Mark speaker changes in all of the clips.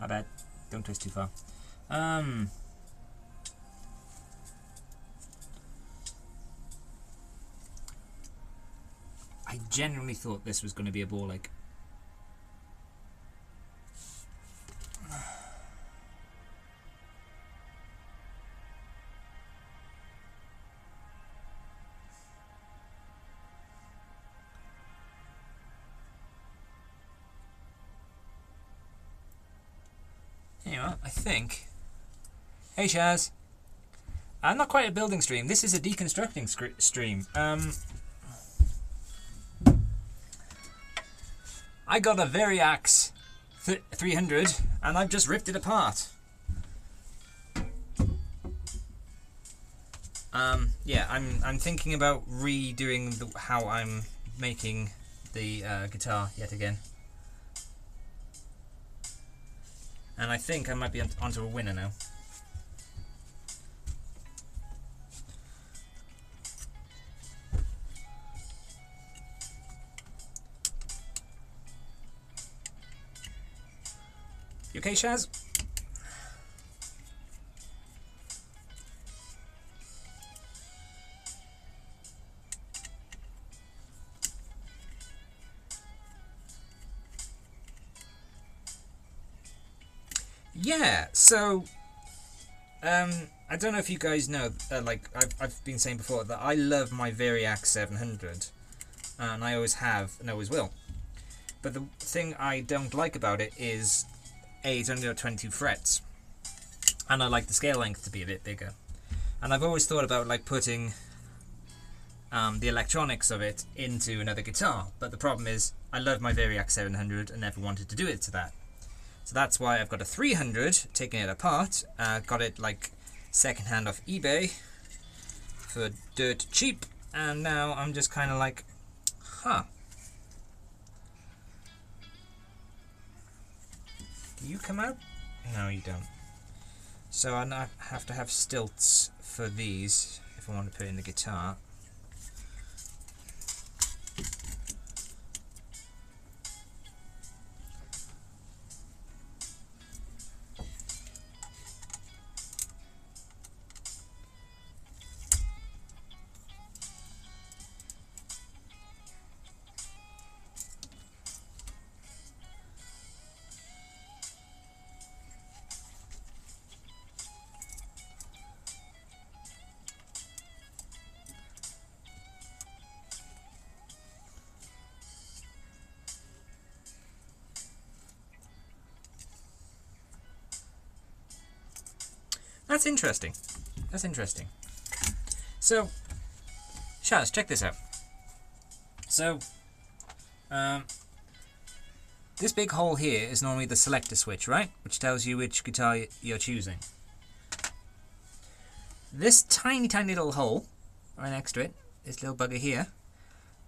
Speaker 1: My bad. Don't twist too far. I genuinely thought this was going to be a ball like. Anyway, I think. Hey Shaz. I'm not quite a building stream. This is a deconstructing stream. I got a Variax 300 and I've just ripped it apart. Yeah, I'm thinking about redoing how I'm making the guitar yet again. And I think I might be onto a winner now. You okay, Shaz? Yeah, so I don't know if you guys know, like I've been saying before, that I love my Variax 700, and I always have and always will. But the thing I don't like about it is, A, it's only got 22 frets, and I like the scale length to be a bit bigger. And I've always thought about like putting the electronics of it into another guitar, but the problem is I love my Variax 700 and never wanted to do it to that. So that's why I've got a 300, taking it apart, got it like secondhand off eBay for dirt cheap, and now I'm just kind of like, huh. Do you come out? No, you don't. So I have to have stilts for these if I want to put in the guitar. That's interesting. That's interesting. So, Shaz, check this out. So, this big hole here is normally the selector switch, right? Which tells you which guitar you're choosing. This tiny, tiny little hole right next to it, this little bugger here,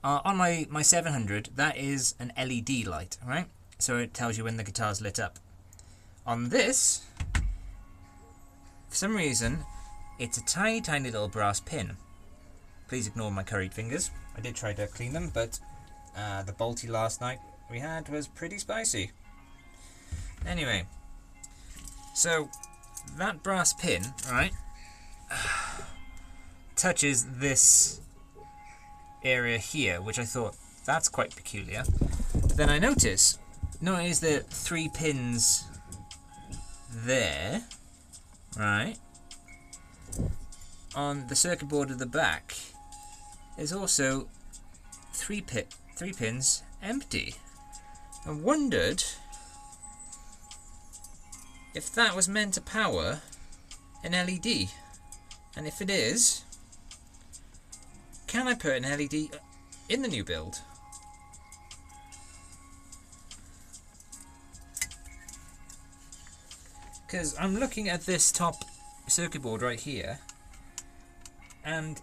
Speaker 1: on my 700, that is an LED light, right? So it tells you when the guitar's lit up. On this, for some reason, it's a tiny, tiny little brass pin. Please ignore my curried fingers. I did try to clean them, but the Balti last night we had was pretty spicy. Anyway, so that brass pin, right, touches this area here, which I thought, that's quite peculiar. But then I notice the 3 pins there, right, on the circuit board at the back. There's also 3 pins empty. I wondered if that was meant to power an LED, and if it is, can I put an LED in the new build? Because I'm looking at this top circuit board right here, and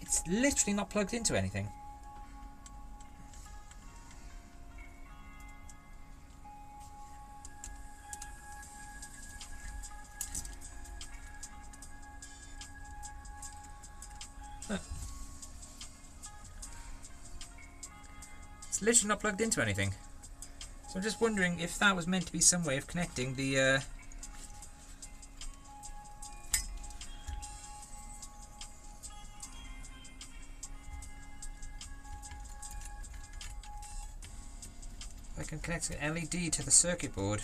Speaker 1: it's literally not plugged into anything. It's literally not plugged into anything. So I'm just wondering if that was meant to be some way of connecting the I can connect an LED to the circuit board.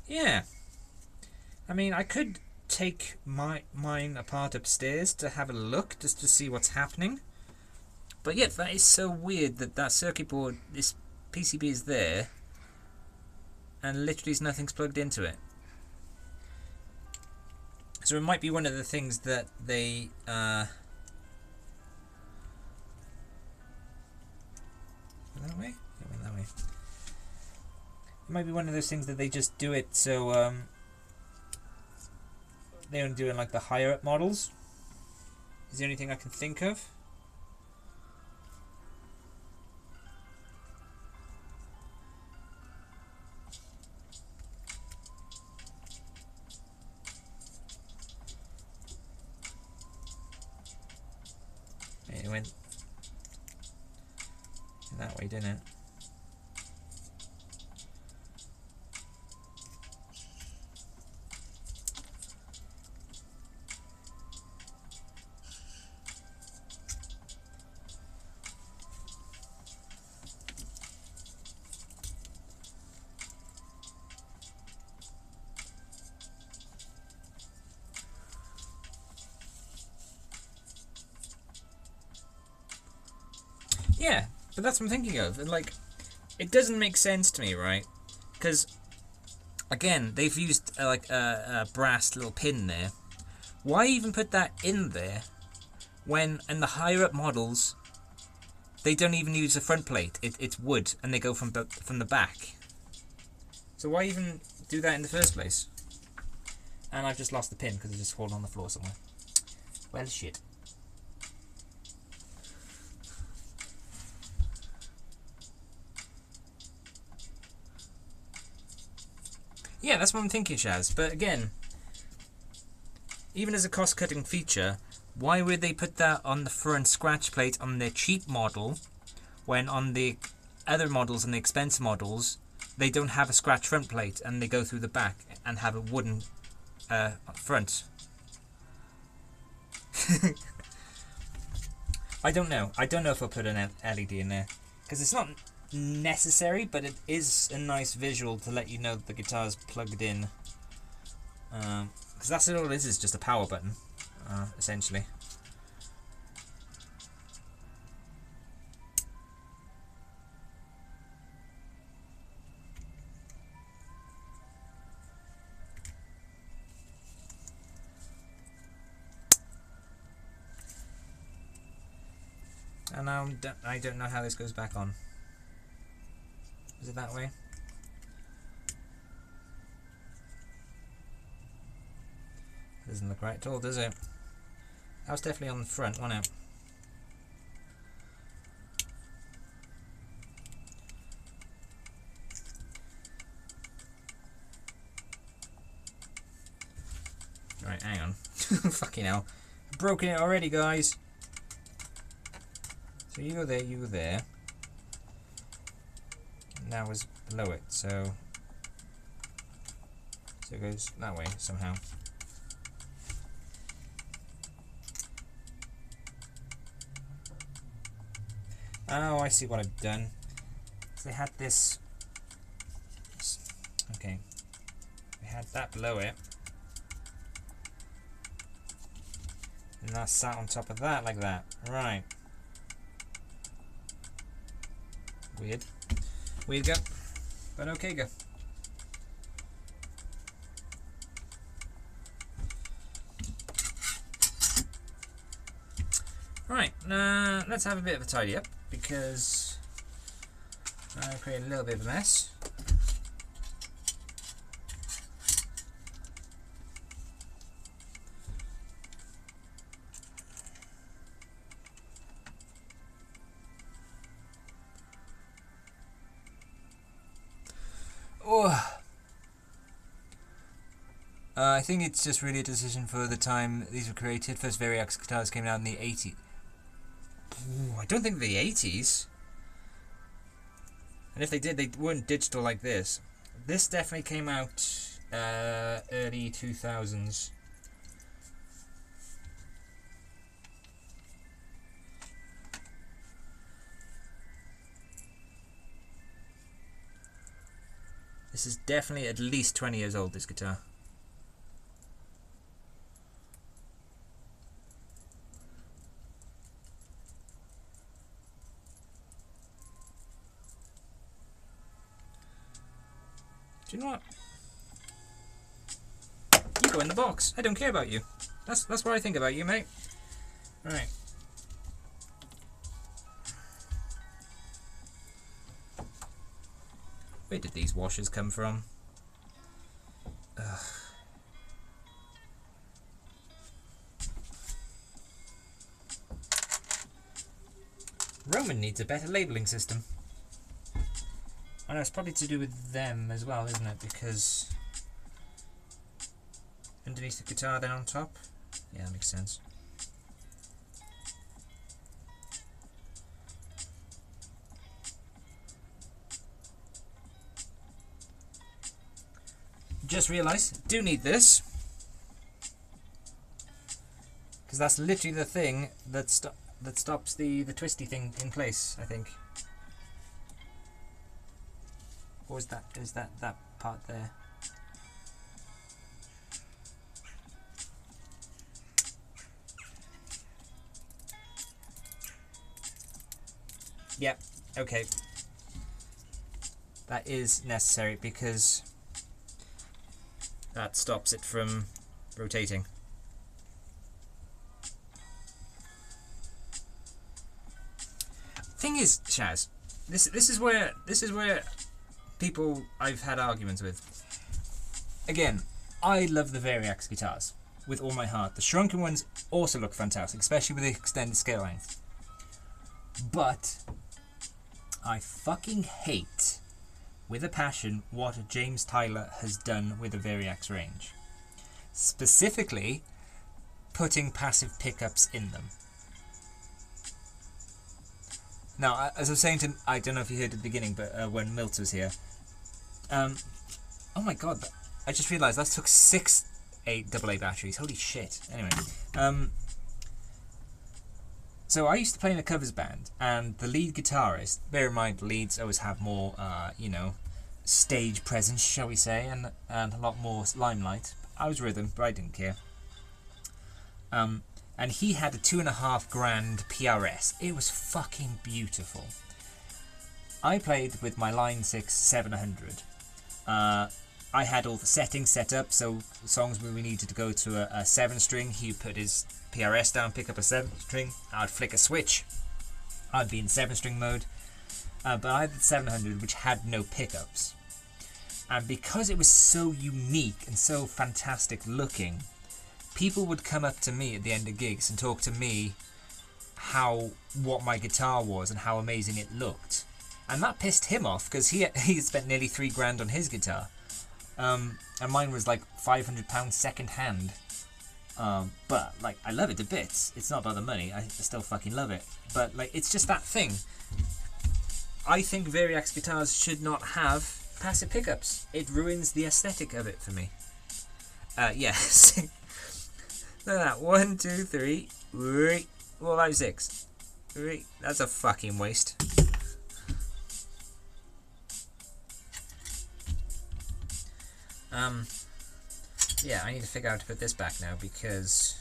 Speaker 1: Yeah, I mean, I could take mine apart upstairs to have a look, just to see what's happening. But yeah, that is so weird that that circuit board, this PCB is there, and literally nothing's plugged into it. So it might be one of the things that they that way? It went that way. It might be one of those things that they just do it so they only do it in like the higher up models. Is the only thing I can think of. It went that way, didn't it? Yeah, but that's what I'm thinking of. And like, it doesn't make sense to me, right? Because again, they've used like a brass little pin there. Why even put that in there when in the higher up models they don't even use a front plate? It's wood, and they go from the back. So why even do that in the first place? And I've just lost the pin because it's just fallen on the floor somewhere. Well, shit. Yeah, that's what I'm thinking, Shaz. But again, even as a cost-cutting feature, why would they put that on the front scratch plate on their cheap model when on the other models and the expensive models they don't have a scratch front plate and they go through the back and have a wooden front? I don't know. I don't know if I'll put an LED in there because it's not necessary, but it is a nice visual to let you know that the guitar's plugged in. Because that's all it is just a power button, essentially. And now I don't know how this goes back on. Is it that way? Doesn't look right at all, does it? That was definitely on the front, wasn't it? Right, hang on. Fucking hell. I've broken it already, guys. So you go there, you go there. And that was below it, so it goes that way somehow. Oh, I see what I've done. So they had this. Okay. They had that below it. And that sat on top of that like that. Right. Weird. Weird go. But okay go. Right, let's have a bit of a tidy up because I created a little bit of a mess.
Speaker 2: I think it's just really a decision for the time these were created. First Variax guitars came out in the 80s.
Speaker 1: Ooh, I don't think the 80s. And if they did, they weren't digital like this. This definitely came out early 2000s. This is definitely at least 20 years old, this guitar. Do you know what? You go in the box. I don't care about you. That's what I think about you, mate. Right. Where did these washers come from? Ugh. Roman needs a better labelling system. I know it's probably to do with them as well, isn't it? Because underneath the guitar, then on top. Yeah, that makes sense. Just realised, do need this. Because that's literally the thing that stops the twisty thing in place, I think. Or is that part there? Yep, okay. That is necessary because that stops it from rotating. Thing is, Shaz, this is where people I've had arguments with. Again, I love the Variax guitars with all my heart. The shrunken ones also look fantastic, especially with the extended scale length. But I fucking hate, with a passion, what James Tyler has done with the Variax range. Specifically, putting passive pickups in them. Now, as I was saying to, I don't know if you heard at the beginning, but when Milt was here, oh my god, I just realised that took 6 AA batteries. Holy shit. Anyway, so I used to play in a covers band, and the lead guitarist, bear in mind leads always have more, you know, stage presence, shall we say, and a lot more limelight. I was rhythm, but I didn't care. And he had a 2.5 grand PRS. It was fucking beautiful. I played with my Line 6 700. I had all the settings set up, so songs where we needed to go to a 7-string, he would put his PRS down, pick up a 7-string, I'd flick a switch, I'd be in 7-string mode, but I had the 700 which had no pickups. And because it was so unique and so fantastic looking, people would come up to me at the end of gigs and talk to me what my guitar was and how amazing it looked. And that pissed him off because he spent nearly 3 grand on his guitar. And mine was like £500 second hand. But like, I love it to bits. It's not about the money. I still fucking love it. But like, it's just that thing. I think Variax guitars should not have passive pickups. It ruins the aesthetic of it for me. Yes. Look at that. 1, 2, 3. 4, 5, 6. That's a fucking waste. Yeah, I need to figure out how to put this back now because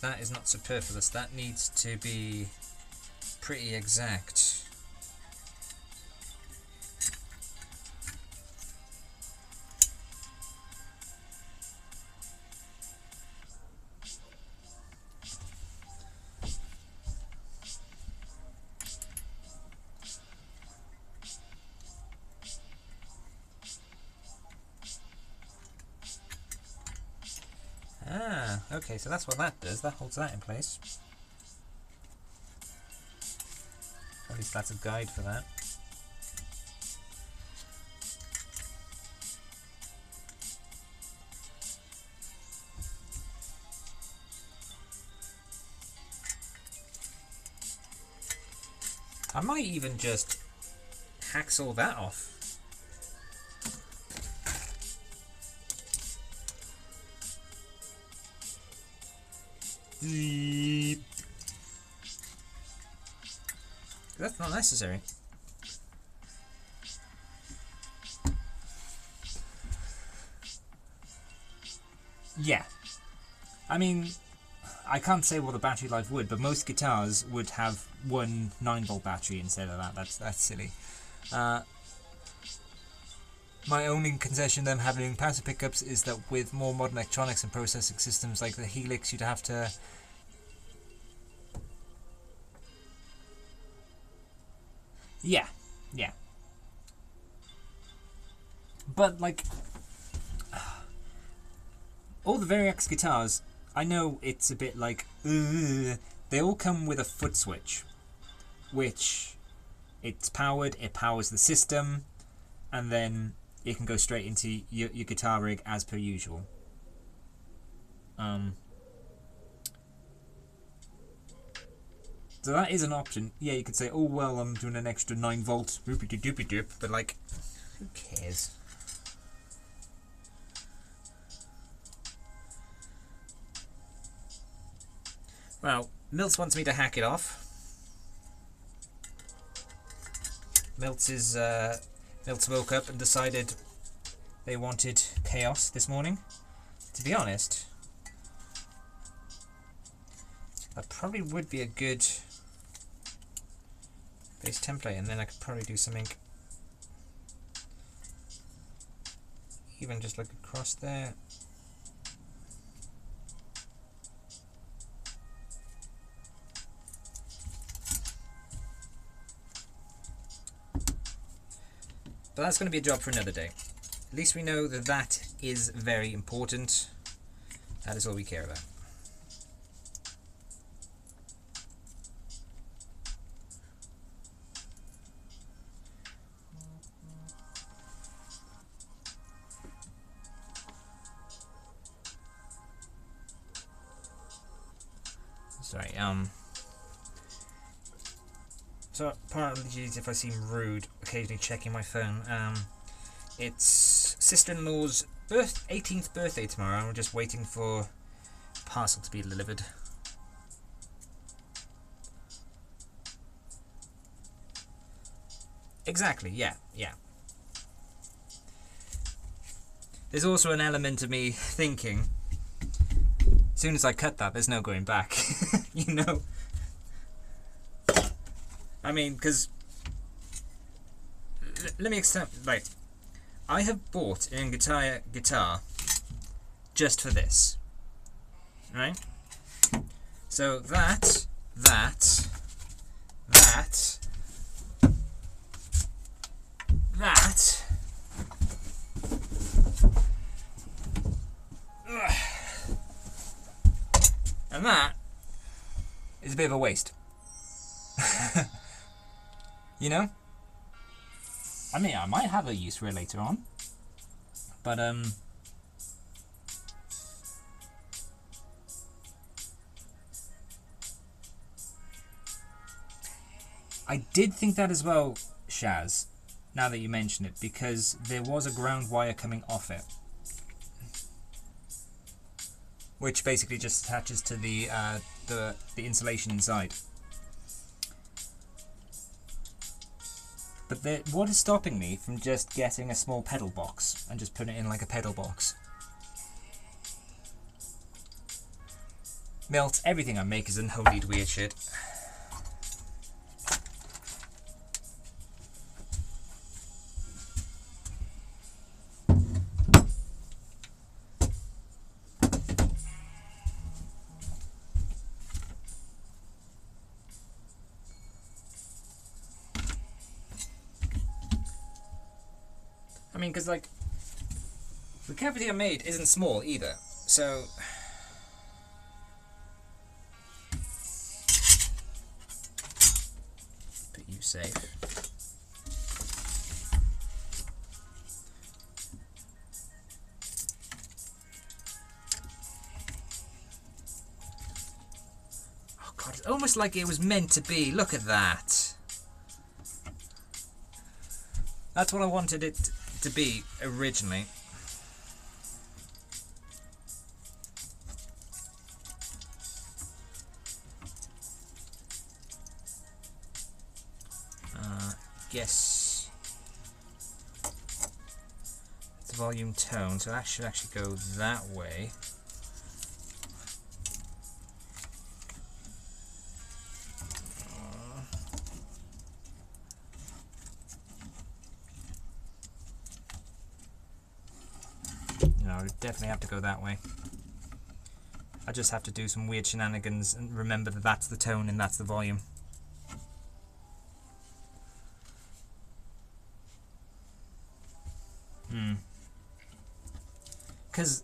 Speaker 1: that is not superfluous. That needs to be pretty exact. Okay, so that's what that does. That holds that in place. At least that's a guide for that. I might even just hacksaw that off. That's not necessary. Yeah. I mean, I can't say what the battery life would, but most guitars would have one 9-volt battery instead of that. That's silly. My only concession them having passive pickups is that with more modern electronics and processing systems like the Helix, you'd have to... Yeah. But, like... all the Variax guitars, I know it's a bit like... they all come with a foot switch. Which... it's powered, it powers the system, and then it can go straight into your guitar rig as per usual. So that is an option. Yeah, you could say, oh well, I'm doing an extra 9-volt doopy doopy doop, but like, who cares? Well, Milts wants me to hack it off. Milts woke up and decided they wanted chaos this morning. To be honest, that probably would be a good base template, and then I could probably do something even just like across there. But that's going to be a job for another day. At least we know that that is very important. That is all we care about. Sorry, so apologies if I seem rude, occasionally checking my phone. It's sister-in-law's 18th birthday tomorrow, and we're just waiting for a parcel to be delivered. Exactly, yeah. There's also an element of me thinking, as soon as I cut that, there's no going back, you know? I mean, because... let me explain, like, I have bought an entire guitar just for this, right? So that, and that is a bit of a waste. You know? I mean, I might have a use for it later on. But, I did think that as well, Shaz, now that you mention it, because there was a ground wire coming off it. Which basically just attaches to the insulation inside. But what is stopping me from just getting a small pedal box and just putting it in like a pedal box? Milt, everything I make is unholy weird shit. I mean, because, like, the cavity I made isn't small either, so... bit safe. Oh god, it's almost like it was meant to be. Look at that. That's what I wanted it to be originally. Guess it's volume tone, so that should actually go that way. No, I definitely have to go that way. I just have to do some weird shenanigans and remember that that's the tone and that's the volume. Because,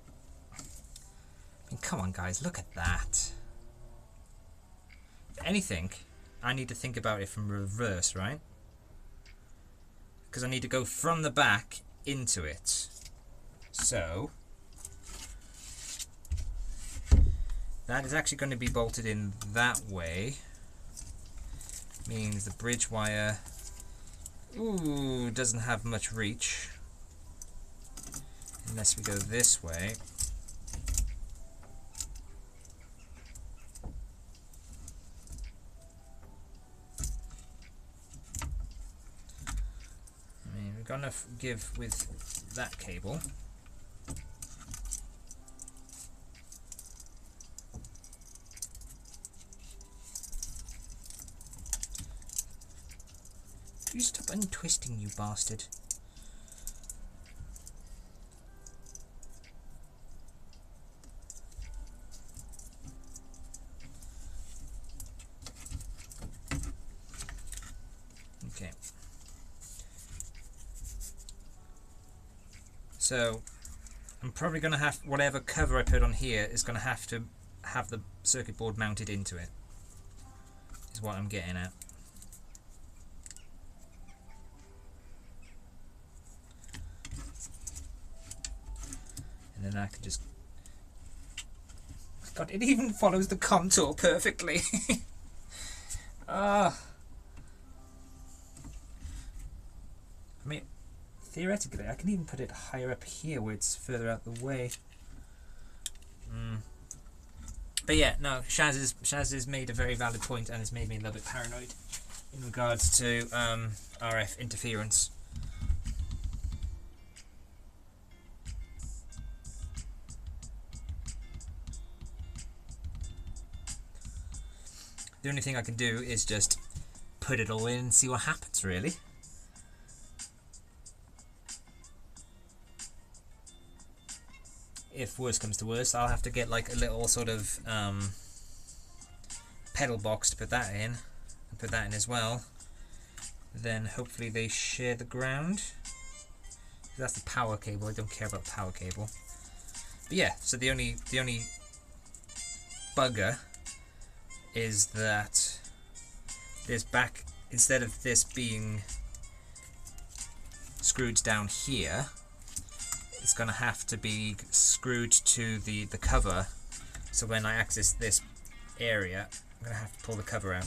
Speaker 1: I mean, come on guys, look at that. If anything, I need to think about it from reverse, right? Because I need to go from the back into it. So, that is actually going to be bolted in that way. Means the bridge wire, doesn't have much reach. Unless we go this way. I mean, we're gonna give with that cable. You stop untwisting, you bastard. Okay. So, I'm probably going to have, whatever cover I put on here is going to have the circuit board mounted into it. Is what I'm getting at. And then I can just... God, it even follows the contour perfectly. I mean, theoretically, I can even put it higher up here where it's further out the way. But yeah, no, Shaz has made a very valid point and has made me a little bit paranoid in regards to RF interference. The only thing I can do is just put it all in and see what happens, really. If worse comes to worse, I'll have to get like a little sort of pedal box to put that in, and put that in as well. Then hopefully they share the ground. That's the power cable. I don't care about the power cable. But yeah, so the only bugger is that this back, instead of this being screwed down here, it's going to have to be screwed to the cover. So when I access this area, I'm going to have to pull the cover out.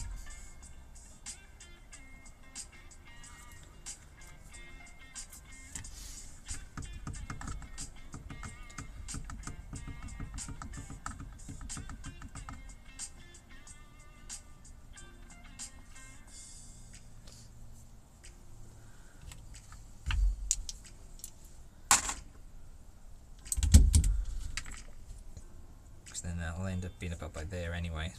Speaker 1: Then that'll end up being about by there anyway.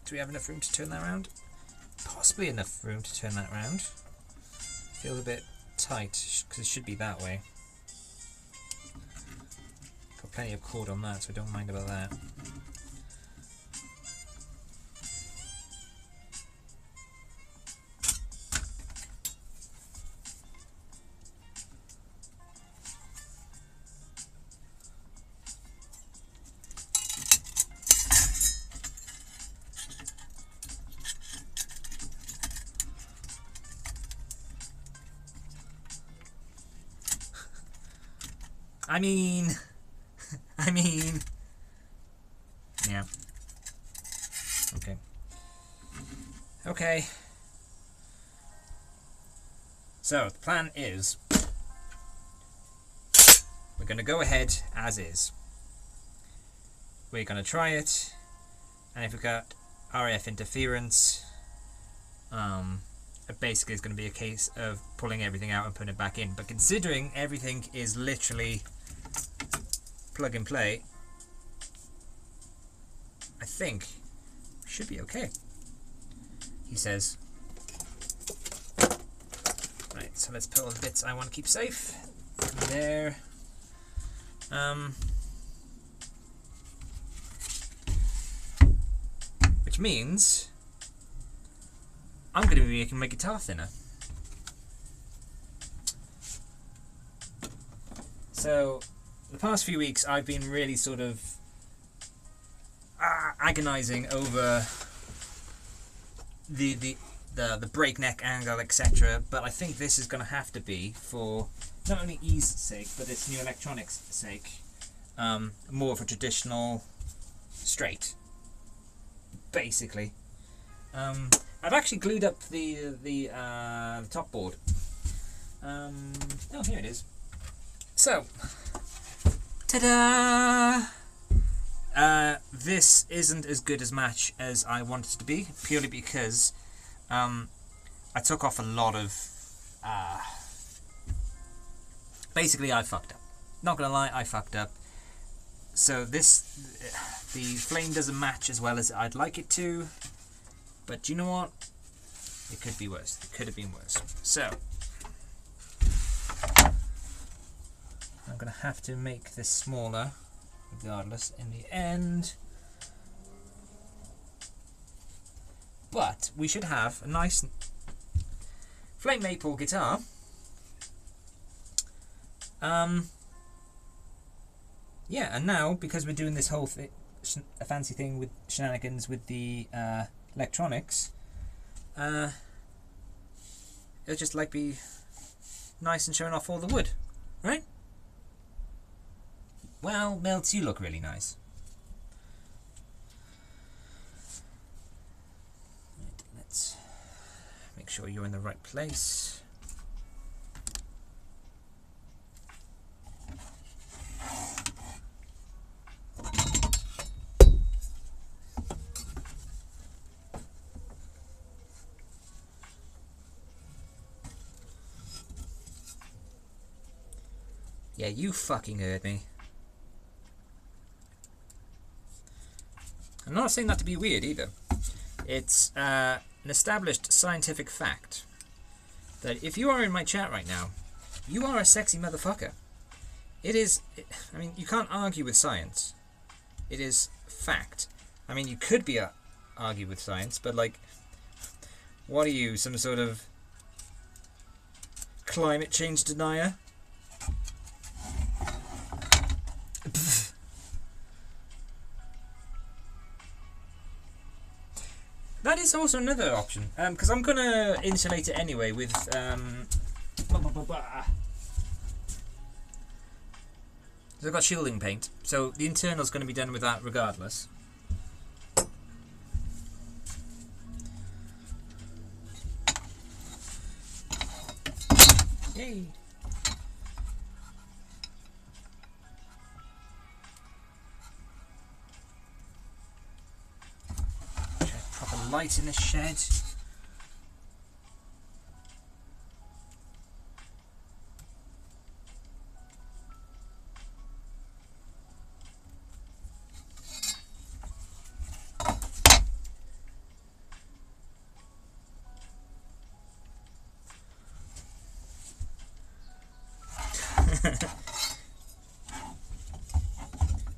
Speaker 1: Do we have enough room to turn that around? Possibly enough room to turn that around. Feels a bit tight because it should be that way. Got plenty of cord on that, so I don't mind about that. I mean, yeah. Okay. Okay. So, the plan is, we're going to go ahead as is. We're going to try it, and if we've got RF interference, it basically is going to be a case of pulling everything out and putting it back in. But considering everything is literally plug and play, I think we should be okay, he says. Right, so let's put all the bits I want to keep safe there. Which means I'm going to be making my guitar thinner. So the past few weeks I've been really sort of agonizing over the breakneck angle, etc. But I think this is going to have to be, for not only ease sake, but this new electronics sake, more of a traditional straight, basically. I've actually glued up the top board. Oh, here it is. So, ta-da! This isn't as good as match as I want it to be, purely because I took off a lot of... basically, I fucked up. Not gonna lie, I fucked up. So the flame doesn't match as well as I'd like it to. But you know what? It could be worse. It could have been worse. So, I'm going to have to make this smaller, regardless, in the end. But we should have a nice flame maple guitar. Yeah, and now, because we're doing this whole a fancy thing with shenanigans with the electronics, it'll just like be nice and showing off all the wood, right? Well, Melts, you look really nice. Right, let's make sure you're in the right place. Yeah, you fucking heard me. I'm not saying that to be weird either. It's an established scientific fact that if you are in my chat right now, you are a sexy motherfucker. It is... I mean, you can't argue with science. It is fact. I mean, you could argue with science, but like, what are you, some sort of climate change denier? That is also another option, because I'm going to insulate it anyway with... So I've got shielding paint, so the internal's going to be done with that regardless. Yay! Light in the shed.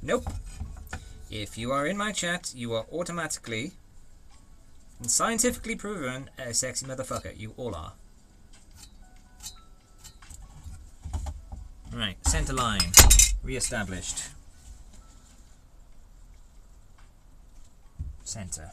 Speaker 1: Nope. If you are in my chat, you are automatically and scientifically proven a sexy motherfucker. You all are. Right, center line. Re-established. Center.